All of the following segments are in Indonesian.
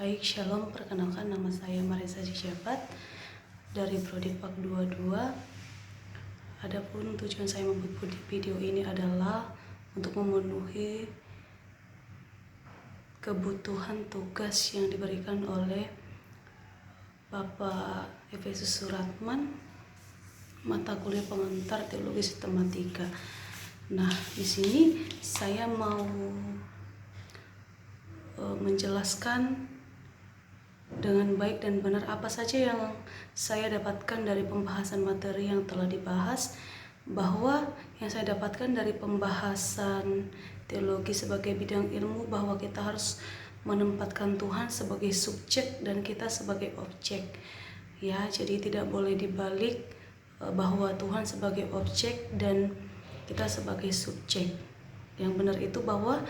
Baik, Shalom. Perkenalkan, nama saya Marisa Dijabat dari Prodi Pak 22. Adapun tujuan saya membuat video ini adalah untuk memenuhi kebutuhan tugas yang diberikan oleh Bapak Efesus Suratman, mata kuliah pengantar teologi sistematika. Nah, di sini saya mau menjelaskan dengan baik dan benar apa saja yang saya dapatkan dari pembahasan materi yang telah dibahas, bahwa yang saya dapatkan dari pembahasan teologi sebagai bidang ilmu, bahwa kita harus menempatkan Tuhan sebagai subjek dan kita sebagai objek. Ya, jadi tidak boleh dibalik bahwa Tuhan sebagai objek dan kita sebagai subjek. Yang benar itu bahwa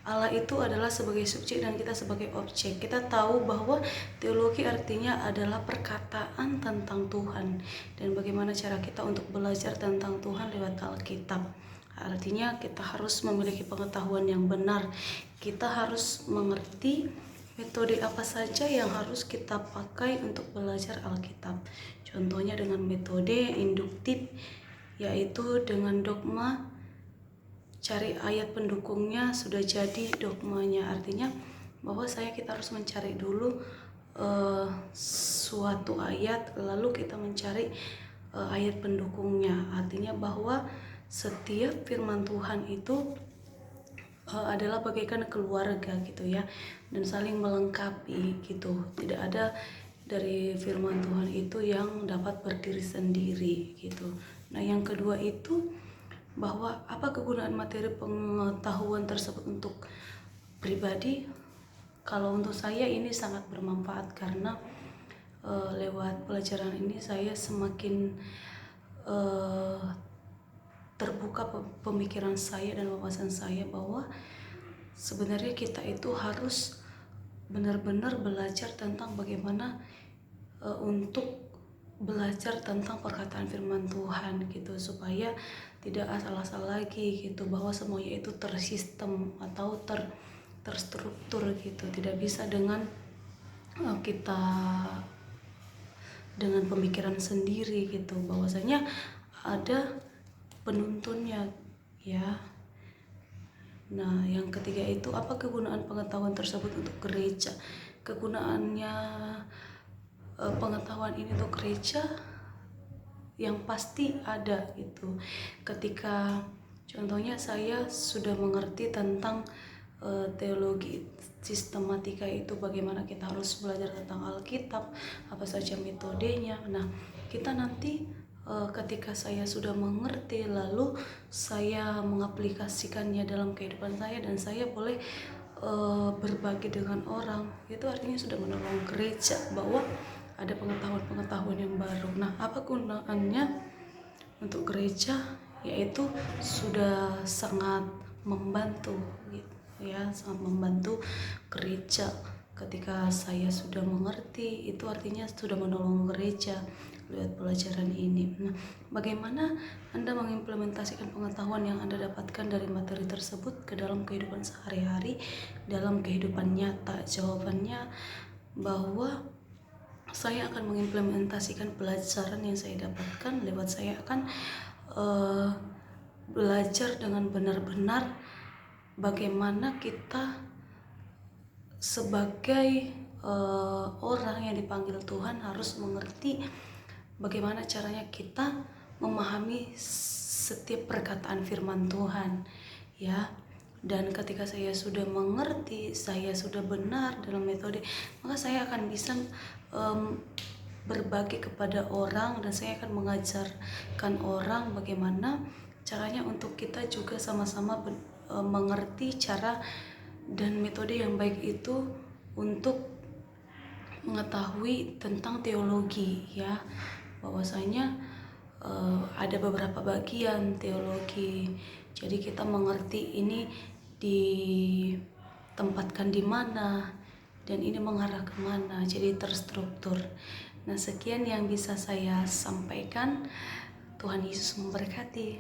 Allah itu adalah sebagai subjek dan kita sebagai objek. Kita tahu bahwa teologi artinya adalah perkataan tentang Tuhan dan bagaimana cara kita untuk belajar tentang Tuhan lewat Alkitab. Artinya kita harus memiliki pengetahuan yang benar. Kita harus mengerti metode apa saja yang harus kita pakai untuk belajar Alkitab. Contohnya dengan metode induktif, yaitu dengan dogma, cari ayat pendukungnya, sudah jadi dogmanya. Artinya bahwa kita harus mencari dulu suatu ayat, lalu kita mencari ayat pendukungnya. Artinya bahwa setiap firman Tuhan itu adalah bagaikan keluarga gitu ya, dan saling melengkapi gitu. Tidak ada dari firman Tuhan itu yang dapat berdiri sendiri gitu. Nah, yang kedua itu bahwa apa kegunaan materi pengetahuan tersebut untuk pribadi. Kalau untuk saya ini sangat bermanfaat karena lewat pelajaran ini saya semakin terbuka pemikiran saya dan wawasan saya bahwa sebenarnya kita itu harus benar-benar belajar tentang bagaimana untuk belajar tentang perkataan firman Tuhan gitu, supaya tidak asal-asal lagi gitu, bahwa semuanya itu tersistem atau terstruktur gitu. Tidak bisa dengan kita dengan pemikiran sendiri gitu, bahwasanya ada penuntunnya ya. Nah, yang ketiga itu apa kegunaan pengetahuan tersebut untuk gereja. Kegunaannya pengetahuan ini untuk gereja yang pasti ada gitu. Ketika contohnya saya sudah mengerti tentang teologi sistematika itu, bagaimana kita harus belajar tentang Alkitab, apa saja metodenya. Nah, kita nanti ketika saya sudah mengerti, lalu saya mengaplikasikannya dalam kehidupan saya dan saya boleh berbagi dengan orang, itu artinya sudah menolong gereja, bahwa ada pengetahuan-pengetahuan yang baru. Nah, apa gunaannya untuk gereja? Yaitu sudah sangat membantu gitu ya, sangat membantu gereja. Ketika saya sudah mengerti, itu artinya sudah menolong gereja lewat pelajaran ini. Nah, bagaimana Anda mengimplementasikan pengetahuan yang Anda dapatkan dari materi tersebut ke dalam kehidupan sehari-hari, dalam kehidupan nyata? Jawabannya bahwa saya akan mengimplementasikan pelajaran yang saya dapatkan lewat saya akan belajar dengan benar-benar bagaimana kita sebagai orang yang dipanggil Tuhan harus mengerti bagaimana caranya kita memahami setiap perkataan firman Tuhan ya. Dan ketika saya sudah mengerti, saya sudah benar dalam metode, maka saya akan bisa berbagi kepada orang, dan saya akan mengajarkan orang bagaimana caranya untuk kita juga sama-sama mengerti cara dan metode yang baik itu untuk mengetahui tentang teologi ya. Bahwasanya ada beberapa bagian teologi, jadi kita mengerti ini ditempatkan di mana dan ini mengarah kemana, jadi terstruktur. Nah, sekian yang bisa saya sampaikan. Tuhan Yesus memberkati.